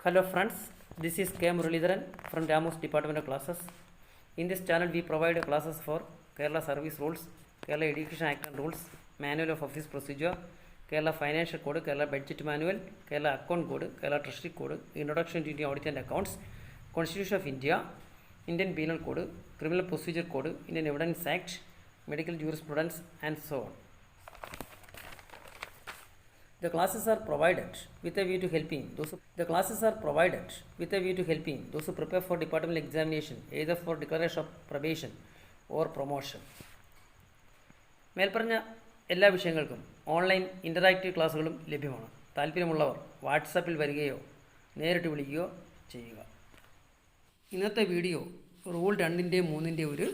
Hello friends, this is KER MOP from Ramu's Departmental Classes. In this channel we provide classes for Kerala Service Rules, Kerala Education Act and Rules, Manual of Office Procedure, Kerala Financial Code, Kerala Budget Manual, Kerala Account Code, Kerala Treasury Code, Introduction to Indian Audit and Accounts, Constitution of India, Indian Penal Code, Criminal Procedure Code, Indian Evidence Act, Medical Jurisprudence and so on. The classes are provided with a view to helping those who prepare for departmental examination, either for declaration of probation or promotion. മേൽപ്പറഞ്ഞ എല്ലാ വിഷയങ്ങൾക്കും online interactive ക്ലാസ്സുകളും ലഭ്യമാണ്. താല്പര്യമുള്ളവർ വാട്സാപ്പിൽ വരികയോ നേരിട്ട് വിളിക്കുകയോ ചെയ്യുക. ഇന്നത്തെ വീഡിയോ റൂൾ 2-ൻ്റെ 3-ൻ്റെ ഒരു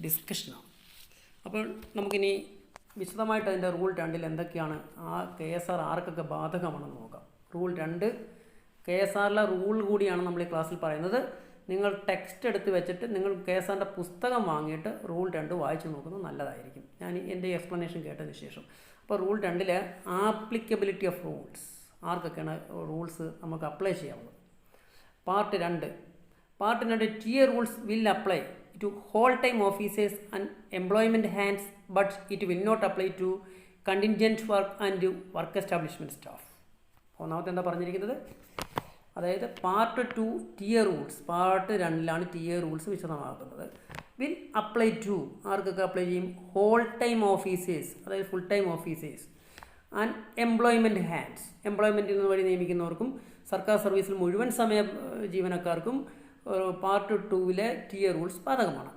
ഡിസ്കഷനാണ്. അപ്പോൾ നമുക്കിനി വിശദമായിട്ട് അതിൻ്റെ റൂൾ 2-ൽ എന്തൊക്കെയാണ് ആ KSR ആർക്കൊക്കെ ബാധകമാണെന്ന് നോക്കാം. റൂൾ 2 KSRലെ റൂൾ കൂടിയാണ് നമ്മൾ ഈ ക്ലാസ്സിൽ പറയുന്നത്. നിങ്ങൾ ടെക്സ്റ്റ് എടുത്ത് വെച്ചിട്ട് നിങ്ങൾ KSRൻ്റെ പുസ്തകം വാങ്ങിയിട്ട് റൂൾ 2 വായിച്ച് നോക്കുന്നത് നല്ലതായിരിക്കും. ഞാൻ എൻ്റെ എക്സ്പ്ലനേഷൻ കേട്ടതിന് ശേഷം. അപ്പോൾ റൂൾ 2-ൽ ആപ്ലിക്കബിലിറ്റി ഓഫ് റൂൾസ്, ആർക്കൊക്കെയാണ് റൂൾസ് നമുക്ക് അപ്ലൈ ചെയ്യാവുന്നത്. Part 2 tier rules will apply to whole time officers and employment hands, but it will not apply to contingent work and work establishment staff. ഒന്നാമത്തെ എന്താ പറഞ്ഞിരിക്കുന്നത്, അതായത് പാർട്ട് 2 tier റൂൾസ്, പാർട്ട് 2-ലാണ് tier rules വിശദമാക്കുന്നത്. Will apply to, ആർക്കൊക്കെ apply ചെയ്യും, whole time officers, അതായത് full time officers and employment hands, എംപ്ലോയ്മെൻറ്റിൽ നിന്ന് വഴി നിയമിക്കുന്നവർക്കും സർക്കാർ സർവീസിൽ മുഴുവൻ സമയ ജീവനക്കാർക്കും പാർട്ട് 2-ലെ tier റൂൾസ് ബാധകമാണ്.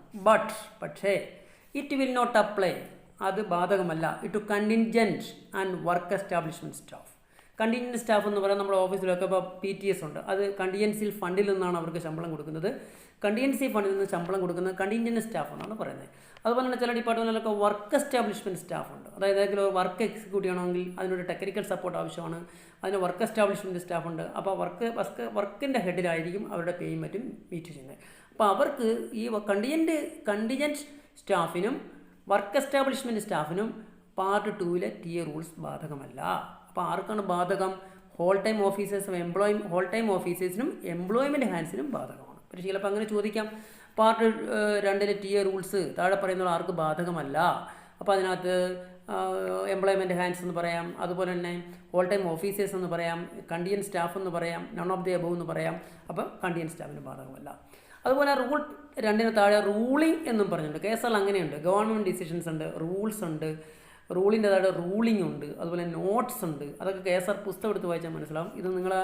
പക്ഷേ ഇറ്റ് വിൽ നോട്ട് അപ്ലൈ, അത് ബാധകമല്ല to contingent and work establishment staff. Contingent staff എന്ന് പറയാൻ നമ്മുടെ ഓഫീസിലൊക്കെ ഇപ്പോൾ PTS ഉണ്ട്, അത് കണ്ടിൻജൻസി ഫണ്ടിൽ നിന്നാണ് അവർക്ക് ശമ്പളം കൊടുക്കുന്നത്. കണ്ടിൻജൻസി ഫണ്ടിൽ നിന്ന് ശമ്പളം കൊടുക്കുന്നത് കണ്ടിൻജൻറ്റ് സ്റ്റാഫ് എന്നാണ് പറയുന്നത്. അതുപോലെ തന്നെ ചില ഡിപ്പാർട്ട്മെൻറ്റിലൊക്കെ വർക്ക് എസ്റ്റാബ്ലിഷ്മെൻറ്റ് സ്റ്റാഫ് ഉണ്ട്, അതായത് ഏതെങ്കിലും ഒരു വർക്ക് എക്സിക്യൂട്ട് ചെയ്യണമെങ്കിൽ അതിനൊരു ടെക്നിക്കൽ സപ്പോർട്ട് ആവശ്യമാണ്, അതിന് വർക്ക് എസ്റ്റാബ്ലിഷ്മെൻറ്റ് സ്റ്റാഫ് ഉണ്ട്. അപ്പോൾ വർക്കിൻ്റെ ഹെഡിലായിരിക്കും അവരുടെ പേയും മറ്റും മീറ്റ് ചെയ്യുന്നത്. അപ്പോൾ അവർക്ക് ഈ കണ്ടിൻജൻറ്റ് സ്റ്റാഫിനും വർക്ക് എസ്റ്റാബ്ലിഷ്മെൻറ്റ് സ്റ്റാഫിനും പാർട്ട് 2-ലെ tier റൂൾസ് ബാധകമല്ല. അപ്പോൾ ആർക്കാണ് ബാധകം, ഹോൾ ടൈം ഓഫീസേഴ്സിനും എംപ്ലോയ്മെൻറ്റ് ഹാൻഡ്സിനും ബാധകമാണ്. പക്ഷേ ചിലപ്പോൾ അങ്ങനെ ചോദിക്കാം, പാർട്ട് 2-ലെ tier റൂൾസ് താഴെ പറയുന്നത് ആർക്ക് ബാധകമല്ല. അപ്പോൾ അതിനകത്ത് എംപ്ലോയ്മെൻറ്റ് ഹാൻഡ്സ് എന്ന് പറയാം, അതുപോലെ തന്നെ ഹോൾ ടൈം ഓഫീസേഴ്സ് എന്ന് പറയാം, കണ്ടിജൻറ്റ് സ്റ്റാഫ് എന്ന് പറയാം, നൺ ഓഫ് ദി എബവ് എന്ന് പറയാം. അപ്പോൾ കണ്ടിജൻറ്റ് സ്റ്റാഫിന് ബാധകമല്ല. അതുപോലെ റൂൾ 2-ന് താഴെ റൂളിംഗ് എന്നും പറഞ്ഞിട്ടുണ്ട്. KSR അങ്ങനെയുണ്ട്, ഗവൺമെൻറ് ഡിസിഷൻസ് ഉണ്ട്, റൂൾസ് ഉണ്ട്, റൂളിൻ്റെ താഴെ റൂളിംഗ് ഉണ്ട്, അതുപോലെ നോട്ട്സ് ഉണ്ട്. അതൊക്കെ KSR പുസ്തകം എടുത്ത് വായിച്ചാൽ മനസ്സിലാവും. ഇത് നിങ്ങൾ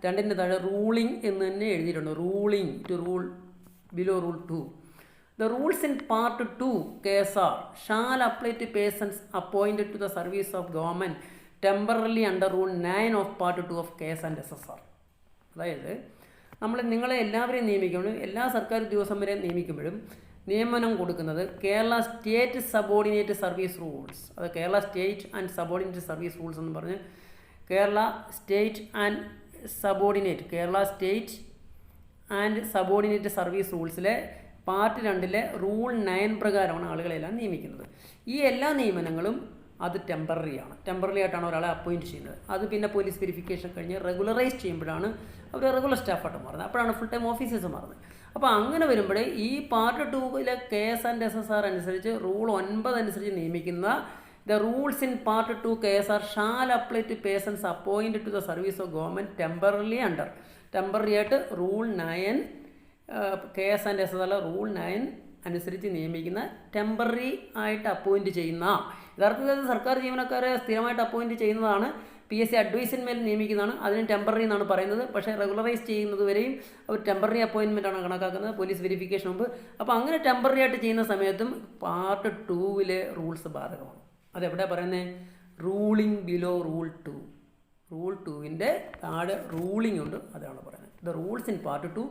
2-ൻ്റെ താഴെ റൂളിംഗ് എന്ന് തന്നെ എഴുതിയിട്ടുണ്ട്. Ruling to rule below rule 2. The rules in part 2 KSR shall apply to persons appointed to the service of government temporarily under rule 9 of part 2 of KSR and SSR. അതായത് നിങ്ങളെ എല്ലാവരെയും നിയമിക്കുമ്പോഴും എല്ലാ സർക്കാർ ഉദ്യോഗസ്ഥന്മാരെയും നിയമിക്കുമ്പോഴും നിയമനം കൊടുക്കുന്നത് Kerala state subordinate service rules, അത് Kerala state and subordinate service rules എന്ന് പറഞ്ഞ് Kerala state and subordinate service റൂൾസിലെ പാർട്ട് 2-ലെ റൂൾ 9 പ്രകാരമാണ് ആളുകളെല്ലാം നിയമിക്കുന്നത്. ഈ എല്ലാ നിയമനങ്ങളും അത് ടെമ്പററി ആയിട്ടാണ് ഒരാളെ അപ്പോയിൻറ്റ് ചെയ്യുന്നത്. അത് പിന്നെ പോലീസ് വെരിഫിക്കേഷൻ കഴിഞ്ഞ് റെഗുലറൈസ് ചെയ്യുമ്പോഴാണ് അവർ റെഗുലർ സ്റ്റാഫായിട്ട് മാറുന്നത്, അപ്പോഴാണ് ഫുൾ ടൈം ഓഫീസേഴ്സ് മാറുന്നത്. അപ്പോൾ അങ്ങനെ വരുമ്പോഴേ ഈ പാർട്ട് 2-ലെ KS ആൻഡ് SSR അനുസരിച്ച് റൂൾ 9 അനുസരിച്ച് നിയമിക്കുന്ന the rules in part 2 KSR shall apply to persons appointed to the service of government temporary ആയിട്ട് rule 9 KS and SSR rule 9 അനുസരിച്ച് നിയമിക്കുന്ന ടെമ്പററി ആയിട്ട് അപ്പോയിൻറ്റ് ചെയ്യുന്ന, യഥാർത്ഥത്തിൽ സർക്കാർ ജീവനക്കാരെ സ്ഥിരമായിട്ട് അപ്പോയിൻറ്റ് ചെയ്യുന്നതാണ്, PSC അഡ്വൈസിന്മേൽ നിയമിക്കുന്നതാണ്, അതിന് ടെമ്പററി എന്നാണ് പറയുന്നത്. പക്ഷേ റെഗുലറൈസ് ചെയ്യുന്നത് വരെയും അവർ ടെമ്പററി അപ്പോയിൻമെൻറ്റാണ് കണക്കാക്കുന്നത്, പോലീസ് വെരിഫിക്കേഷൻ മുമ്പ്. അപ്പോൾ അങ്ങനെ ടെമ്പററി ആയിട്ട് ചെയ്യുന്ന സമയത്തും പാർട്ട് 2-ലെ റൂൾസ് ബാധകമാണ്. അതെവിടെയാണ് പറയുന്നത്, റൂളിംഗ് ബിലോ റൂൾ 2. റൂൾ 2-ൻ്റെ താഴെ റൂളിംഗ് ഉണ്ട്, അതാണ് പറയുന്നത്. The rules in part 2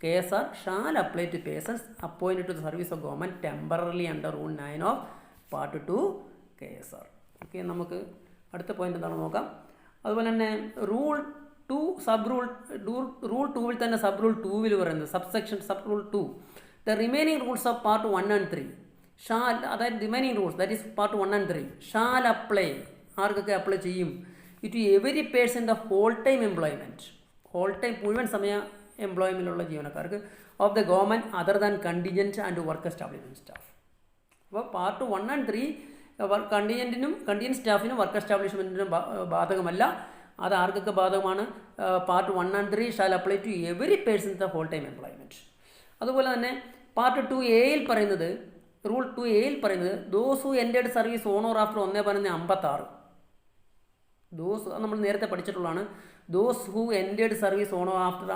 KSR shall apply to persons appointed to the service of government temporarily under rule 9 of part 2 KSR. Okay, നമുക്ക് അടുത്ത പോയിന്റ് എന്താണെന്ന് നോക്കാം. അതുപോലെ തന്നെ റൂൾ 2-ൽ തന്നെ സബ് റൂൾ 2-ൽ പറയുന്നത് sub rule 2, the remaining rules of part 1 and 3 shall, അതായത് remaining rules that is part 1 and 3 shall apply, ആർക്കൊക്കെ അപ്ലൈ ചെയ്യും, to every person the whole time employment, whole time മുഴുവൻ സമയ എംപ്ലോയ്മെൻറ്റിലുള്ള ജീവനക്കാർക്ക് of the government other than contingent and work establishment staff. അപ്പോൾ part 1 and 3 contingent സ്റ്റാഫിനും work എസ്റ്റാബ്ലിഷ്മെൻറ്റിനും ബാധകമല്ല. അത് ആർക്കൊക്കെ ബാധകമാണ്? Part 1 and 3 shall apply to every person the whole time employment. അതുപോലെ തന്നെ പാർട്ട് 2A പറയുന്നത്, റൂൾ 2A പറയുന്നത് those who ended service on or after 1/56. Those നമ്മൾ നേരത്തെ പഠിച്ചിട്ടുള്ളതാണ്. Those who ended service on or after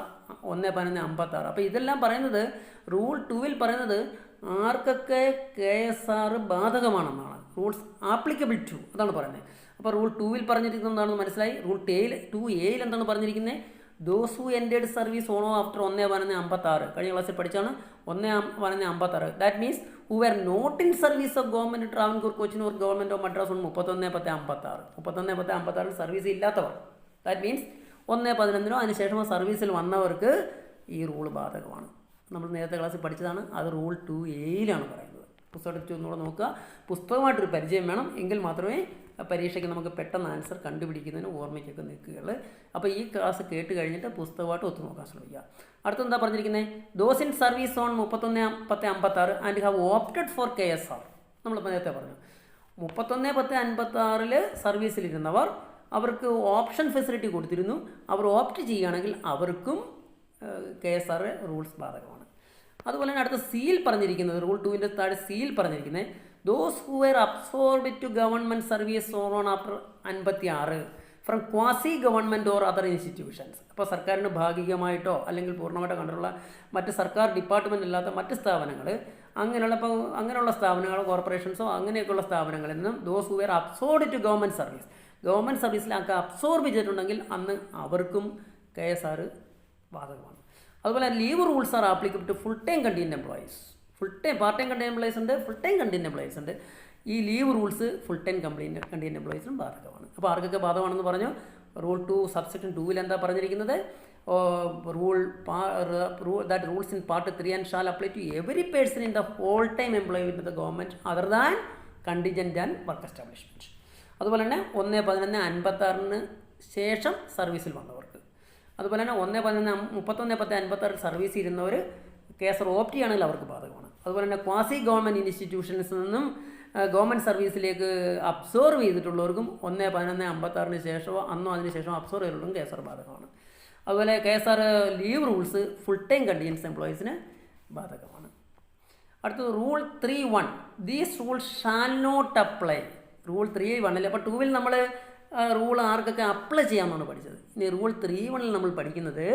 1/56. അപ്പോൾ ഇതെല്ലാം പറയുന്നത് റൂൾ 2 പറയുന്നത് ആർക്കൊക്കെ KSR ബാധകമാണെന്നാണ്. റൂൾസ് ആപ്ലിക്കബിൾ ടു അതാണ് പറയുന്നത്. അപ്പോൾ റൂൾ 2 പറഞ്ഞിരിക്കുന്നത് എന്താണെന്ന് മനസ്സിലായി. റൂൾ 2A എന്താണ് പറഞ്ഞിരിക്കുന്നത്? Those who ended service on or after 1/56. കഴിഞ്ഞ ക്ലാസ്സിൽ പഠിച്ചാണ് 1/56. That means who are not in service of government Travancore Cochin or government of Madras on 31/10/56. 31/10/56 service ഇല്ലാത്തവർ. ദാറ്റ് മീൻസ് 1/11 അതിനുശേഷം സർവീസിൽ വന്നവർക്ക് ഈ റൂൾ ബാധകമാണ്. നമ്മൾ നേരത്തെ ക്ലാസ്സിൽ പഠിച്ചതാണ്. അത് റൂൾ 2A പറയുന്നത്. പുസ്തകത്തിൽ ഒന്നുകൂടെ നോക്കുക. പുസ്തകമായിട്ടൊരു പരിചയം വേണം, എങ്കിൽ മാത്രമേ പരീക്ഷയ്ക്ക് നമുക്ക് പെട്ടെന്ന് ആൻസർ കണ്ടുപിടിക്കുന്നതിന് ഓർമ്മയ്ക്കൊക്കെ നിൽക്കുകയുള്ളൂ. അപ്പോൾ ഈ ക്ലാസ് കേട്ട് കഴിഞ്ഞിട്ട് പുസ്തകമായിട്ട് ഒത്തു നോക്കാൻ ശ്രമിക്കുക. അടുത്തെന്താ പറഞ്ഞിരിക്കുന്നത്? Those in service on 31/10/56 and have opted for KSR. നമ്മളിപ്പോൾ നേരത്തെ പറഞ്ഞു 31/10/56 സർവീസിലിരുന്നവർ, അവർക്ക് ഓപ്ഷൻ ഫെസിലിറ്റി കൊടുത്തിരുന്നു. അവർ ഓപ്റ്റ് ചെയ്യുകയാണെങ്കിൽ അവർക്കും KSR റൂൾസ് ബാധകമാണ്. അതുപോലെ തന്നെ അടുത്ത സീൽ പറഞ്ഞിരിക്കുന്നത്, റൂൾ 2 താഴെ സീൽ പറഞ്ഞിരിക്കുന്നത് those who were absorbed to government service on after 56 from quasi government or other institutions. അപ്പോൾ സർക്കാരിന് ഭാഗികമായിട്ടോ അല്ലെങ്കിൽ പൂർണ്ണമായിട്ടോ കണ്ടുള്ള മറ്റ് സർക്കാർ ഡിപ്പാർട്ട്മെൻ്റ് അല്ലാത്ത മറ്റ് സ്ഥാപനങ്ങൾ, അങ്ങനെയുള്ള സ്ഥാപനങ്ങൾ, കോർപ്പറേഷൻസോ അങ്ങനെയൊക്കെയുള്ള സ്ഥാപനങ്ങളിൽ നിന്നും those who were absorbed to government സർവീസിലൊക്കെ അബ്സോർബ് ചെയ്തിട്ടുണ്ടെങ്കിൽ അന്ന് അവർക്കും KSR ബാധകമാണ്. അതുപോലെ leave rules are applicable to full time contingent employees. Part time contingent employees ഉണ്ട്, ഫുൾ ടൈം കണ്ടിജന്റ് എംപ്ലോയീസ് ഉണ്ട്. ഈ leave rules full time contingent എംപ്ലോയീസിനും ബാധകമാണ്. അപ്പോൾ ആർക്കൊക്കെ ബാധകമാണെന്ന് പറഞ്ഞു? റൂൾ 2 സബ്സെക്ഷൻ 2 എന്താ പറഞ്ഞിരിക്കുന്നത്? That rules in part 3 and shall apply to every person in the whole time employment of the government other than contingent and work establishment. അതുപോലെ തന്നെ 1/11/56 ശേഷം സർവീസിൽ വന്നവർക്ക്. അതുപോലെ തന്നെ 31/10/56 സർവീസ് ഇരുന്നവർ KSR ഓപ്റ്റ് ചെയ്യുകയാണെങ്കിൽ അവർക്ക് ബാധകമാണ്. അതുപോലെ തന്നെ ക്വാസി ഗവൺമെൻറ് ഇൻസ്റ്റിറ്റ്യൂഷൻസിൽ നിന്നും ഗവൺമെൻറ് സർവീസിലേക്ക് അബ്സോർവ് ചെയ്തിട്ടുള്ളവർക്കും 1/11/56 ശേഷമോ അന്നോ അതിനുശേഷം അബ്സോർവ് ചെയ്തിട്ടുള്ളവർക്കും KSR ബാധകമാണ്. അതുപോലെ KSR leave rules full time contingents എംപ്ലോയീസിന് ബാധകമാണ്. അടുത്തത് rule 3(1) these rules shall not apply. Rule 3(1) അപ്പോൾ 2 നമ്മൾ റൂൾ ആർക്കൊക്കെ അപ്ലൈ ചെയ്യാമെന്നാണ് പഠിച്ചത്. ഇനി റൂൾ 3(1) നമ്മൾ പഠിക്കുന്നത്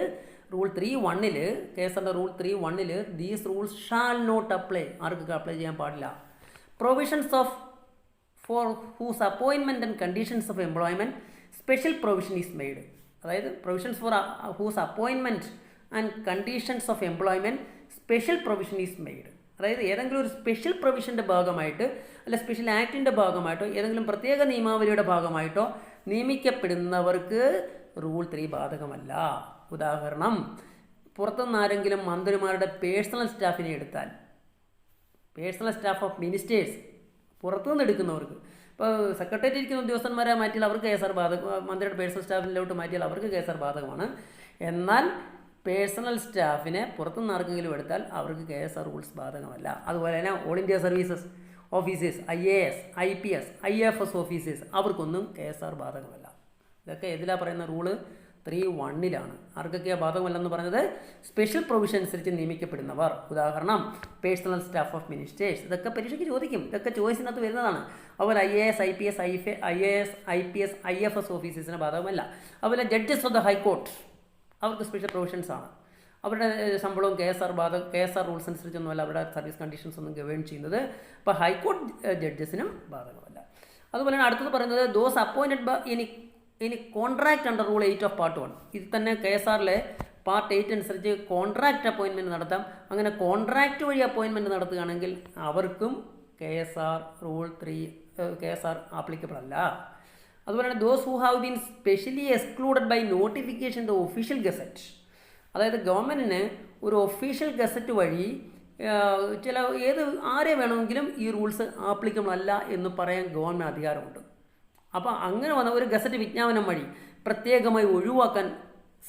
റൂൾ 3(1) KSRൻ്റെ rule 3(1) these rules shall not apply. ആർക്കൊക്കെ അപ്ലൈ ചെയ്യാൻ പാടില്ല? Provisions of for whose appointment and conditions of employment special provision is made. അതായത് provisions for whose appointment and conditions of employment special provision is made. അതായത് ഏതെങ്കിലും ഒരു special പ്രൊവിഷൻ്റെ ഭാഗമായിട്ട് അല്ല special ആക്ടിൻ്റെ ഭാഗമായിട്ടോ ഏതെങ്കിലും പ്രത്യേക നിയമാവലിയുടെ ഭാഗമായിട്ടോ നിയമിക്കപ്പെടുന്നവർക്ക് റൂൾ 3 ബാധകമല്ല. ഉദാഹരണം, പുറത്തുനിന്ന് ആരെങ്കിലും മന്ത്രിമാരുടെ പേഴ്സണൽ സ്റ്റാഫിനെ എടുത്താൽ, പേഴ്സണൽ സ്റ്റാഫ് ഓഫ് മിനിസ്റ്റേഴ്സ് പുറത്തുനിന്ന് എടുക്കുന്നവർക്ക്, ഇപ്പോൾ സെക്രട്ടേറിയറ്റ് ഇരിക്കുന്ന ഉദ്യോഗസ്ഥന്മാരെ മാറ്റിയാൽ അവർക്ക് KSR മന്ത്രിയുടെ പേഴ്സണൽ സ്റ്റാഫിലോട്ട് മാറ്റിയാൽ അവർക്ക് KSR ബാധകമാണ്. എന്നാൽ പേഴ്സണൽ സ്റ്റാഫിനെ പുറത്തുനിന്ന് ആർക്കെങ്കിലും എടുത്താൽ അവർക്ക് KSR റൂൾസ് ബാധകമല്ല. അതുപോലെ തന്നെ all India services officers, IAS, IPS, IFS officers അവർക്കൊന്നും KSR ബാധകമല്ല. ഇതൊക്കെ ഏതിലാണ് പറയുന്ന? റൂള് 3(1) ആർക്കൊക്കെയാണ് ബാധകമല്ലെന്ന് പറഞ്ഞത്? സ്പെഷ്യൽ പ്രൊവിഷൻ അനുസരിച്ച് നിയമിക്കപ്പെടുന്നവർ. ഉദാഹരണം, പേഴ്സണൽ സ്റ്റാഫ് ഓഫ് മിനിസ്റ്റേഴ്സ്. ഇതൊക്കെ പരീക്ഷയ്ക്ക് ചോദിക്കും, ഇതൊക്കെ ചോയ്സിനകത്ത് വരുന്നതാണ്. അതുപോലെ IAS, IPS, IFS ഓഫീസേഴ്സിന് ബാധകമല്ല. അതുപോലെ ജഡ്ജസ് ഓഫ് ദ ഹൈക്കോർട്ട് അവർക്ക് സ്പെഷ്യൽ പ്രൊവിഷൻസ് ആണ്. അവരുടെ ശമ്പളവും KSR റൂൾസ് അനുസരിച്ചൊന്നുമല്ല അവരുടെ സർവീസ് കണ്ടീഷൻസ് ഒന്നും ഗവേൺ ചെയ്യുന്നത്. അപ്പോൾ ഹൈക്കോർട്ട് ജഡ്ജസിനും ബാധകമല്ല. അതുപോലെ തന്നെ അടുത്തത് പറയുന്നത് ദോസ് അപ്പോയിൻറ്റഡ് ബൈ ഇനി contract under rule 8 of part 1. ഇത് തന്നെ KSRലെ പാർട്ട് 8 അനുസരിച്ച് കോൺട്രാക്ട് അപ്പോയിൻമെൻറ്റ് നടത്താം. അങ്ങനെ കോൺട്രാക്റ്റ് വഴി അപ്പോയിൻമെൻറ്റ് നടത്തുകയാണെങ്കിൽ അവർക്കും KSR റൂൾ 3 ആപ്ലിക്കബിൾ അല്ല. അതുപോലെ തന്നെ those who have been specially excluded by notification the official gazette. അതായത് ഗവൺമെൻറ്റിന് ഒരു ഒഫീഷ്യൽ ഗസറ്റ് വഴി ആരെ വേണമെങ്കിലും ഈ റൂൾസ് ആപ്ലിക്കബിൾ അല്ല എന്ന് പറയാൻ ഗവൺമെൻറ് അധികാരമുണ്ട്. അപ്പോൾ അങ്ങനെ വന്ന ഒരു ഗസറ്റ് വിജ്ഞാപനം വഴി പ്രത്യേകമായി ഒഴിവാക്കാൻ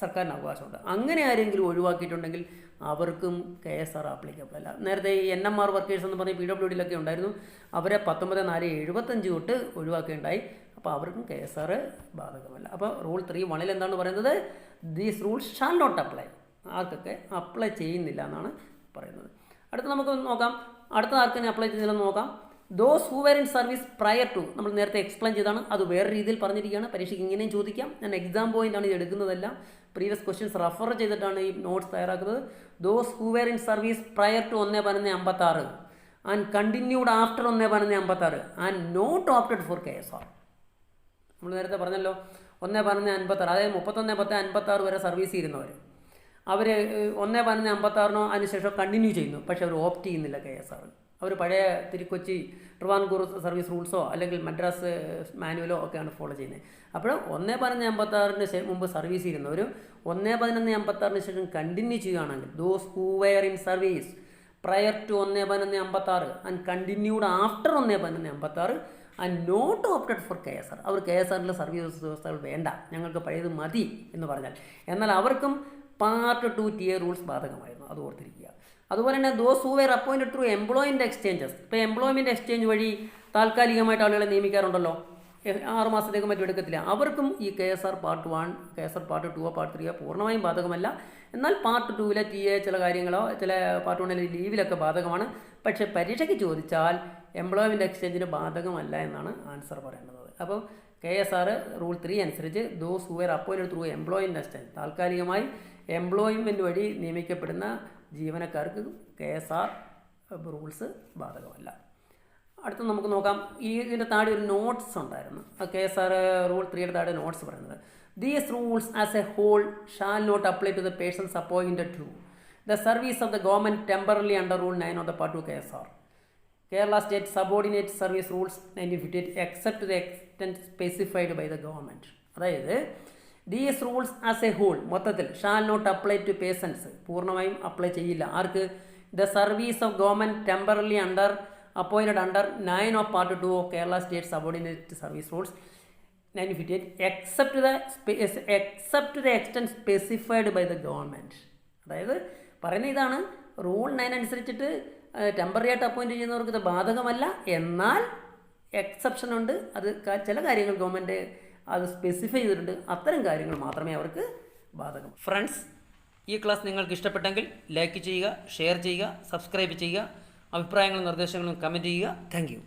സർക്കാരിന് അവകാശമുണ്ട്. അങ്ങനെ ആരെങ്കിലും ഒഴിവാക്കിയിട്ടുണ്ടെങ്കിൽ അവർക്കും KSR ആപ്ലിക്കബിൾ അല്ല. നേരത്തെ ഈ NMR വർക്കേഴ്സ് എന്ന് പറഞ്ഞ് PWDയിലൊക്കെ ഉണ്ടായിരുന്നു, അവരെ 19/4/75 തൊട്ട് ഒഴിവാക്കുകയുണ്ടായി. അപ്പോൾ അവർക്കും KSR ബാധകമല്ല. അപ്പോൾ റൂൾ 3(1) എന്താണ് പറയുന്നത്? These rules shall not apply. ആർക്കൊക്കെ അപ്ലൈ ചെയ്യുന്നില്ല എന്നാണ് പറയുന്നത്. അടുത്ത നമുക്ക് നോക്കാം, അടുത്ത ആർക്കെന്നെ അപ്ലൈ ചെയ്യുന്നില്ലെന്ന് നോക്കാം. Those who were in service prior to, നമ്മൾ നേരത്തെ എക്സ്പ്ലെയിൻ ചെയ്താണ്, അത് വേറെ രീതിയിൽ പറഞ്ഞിരിക്കുകയാണ്. പരീക്ഷയ്ക്ക് ഇങ്ങനെയും ചോദിക്കാം. ഞാൻ എക്സാം പോയിൻ്റാണ് ഇത് എടുക്കുന്നതെല്ലാം, പ്രീവിയസ് ക്വസ്റ്റ്യൻസ് റെഫർ ചെയ്തിട്ടാണ് ഈ നോട്ട്സ് തയ്യാറാക്കുന്നത്. Those who were in service prior to 1/1156 and continued after 1/1156 and not opted for KSR. നമ്മൾ നേരത്തെ പറഞ്ഞല്ലോ 1/1156, അതായത് 31/10/56 വരെ സർവീസ് ചെയ്യുന്നവർ, അവർ 1/1156 അതിനുശേഷം കണ്ടിന്യൂ ചെയ്യുന്നു, പക്ഷേ അവർ ഓപ്റ്റ് ചെയ്യുന്നില്ല KSR. അവർ പഴയ തിരുക്കൊച്ചി ട്രിവാൻകൂർ സർവീസ് റൂൾസോ അല്ലെങ്കിൽ മദ്രാസ് മാനുവലോ ഒക്കെയാണ് ഫോളോ ചെയ്യുന്നത്. അപ്പോൾ 1/1156 മുമ്പ് സർവീസ് ചെയ്യുന്നവർ 1/1156 ശേഷം കണ്ടിന്യൂ ചെയ്യുകയാണെങ്കിൽ those who were in service prior to 1/1156 and continued after 1/1156 and not opted for KSR, അവർ KSRലെ സർവീസ് വ്യവസ്ഥകൾ വേണ്ട, ഞങ്ങൾക്ക് പഴയത് മതി എന്ന് പറഞ്ഞാൽ, എന്നാൽ അവർക്കും പാർട്ട് 2 TA റൂൾസ് ബാധകമായിരുന്നു. അത് ഓർത്തിരിക്കുക. അതുപോലെ തന്നെ those who wear appointed through employment exchanges. ഇപ്പോൾ എംപ്ലോയ്മെൻറ്റ് എക്സ്ചേഞ്ച് വഴി താൽക്കാലികമായിട്ട് ആളുകളെ നിയമിക്കാറുണ്ടല്ലോ, 6 മാസത്തേക്ക് മറ്റും എടുക്കത്തില്ല. അവർക്കും ഈ KSR part 1, KSR part 2, part 3 പൂർണ്ണമായും ബാധകമല്ല. എന്നാൽ പാർട്ട് 2 TA ചില കാര്യങ്ങളോ ചില പാർട്ട് 1 ലീവിലൊക്കെ ബാധകമാണ്. പക്ഷേ പരീക്ഷയ്ക്ക് ചോദിച്ചാൽ എംപ്ലോയ്മെൻറ്റ് എക്സ്ചേഞ്ചിന് ബാധകമല്ല എന്നാണ് ആൻസർ പറയേണ്ടത്. അപ്പോൾ KSR റൂൾ 3 അനുസരിച്ച് those who wear appointed through employment exchange, താൽക്കാലികമായി എംപ്ലോയ്മെൻറ്റ് വഴി നിയമിക്കപ്പെടുന്ന ജീവനക്കാർക്ക് KSR റൂൾസ് ബാധകമല്ല. അടുത്ത നമുക്ക് നോക്കാം, ഇതിൻ്റെ താഴെ ഒരു നോട്ട്സ് ഉണ്ടായിരുന്നു. KSR റൂൾ 3 താഴെ നോട്ട്സ് പറയുന്നത്, these rules as a whole shall not apply to the persons appointed to the service of the government temporary under rule 9 of the part 2 KSR. Kerala state subordinate service rules 1958 except the extent specified by the government. അതായത് these rules as a whole മൊത്തത്തിൽ shall not apply to persons, പൂർണ്ണമായും apply ചെയ്യില്ല. ആർക്ക്? The service of government temporary appointed under 9 of part 2 of Kerala State Subordinate Service Rules 1958 except to the extent specified by the government. അതായത് പറയുന്ന ഇതാണ്, rule 9 അനുസരിച്ചിട്ട് temporary ആയിട്ട് appoint ചെയ്യുന്നവർക്ക് ഇത് ബാധകമല്ല, എന്നാൽ എക്സെപ്ഷൻ ഉണ്ട്. അത് ചില കാര്യങ്ങൾ ഗവൺമെൻറ് അത് സ്പെസിഫൈ ചെയ്തിട്ടുണ്ട്, അത്തരം കാര്യങ്ങൾ മാത്രമേ അവർക്ക് ബാധകം. ഫ്രണ്ട്സ്, ഈ ക്ലാസ് നിങ്ങൾക്ക് ഇഷ്ടപ്പെട്ടെങ്കിൽ ലൈക്ക് ചെയ്യുക, ഷെയർ ചെയ്യുക, സബ്സ്ക്രൈബ് ചെയ്യുക, അഭിപ്രായങ്ങളും നിർദ്ദേശങ്ങളും കമൻറ്റ് ചെയ്യുക. Thank you.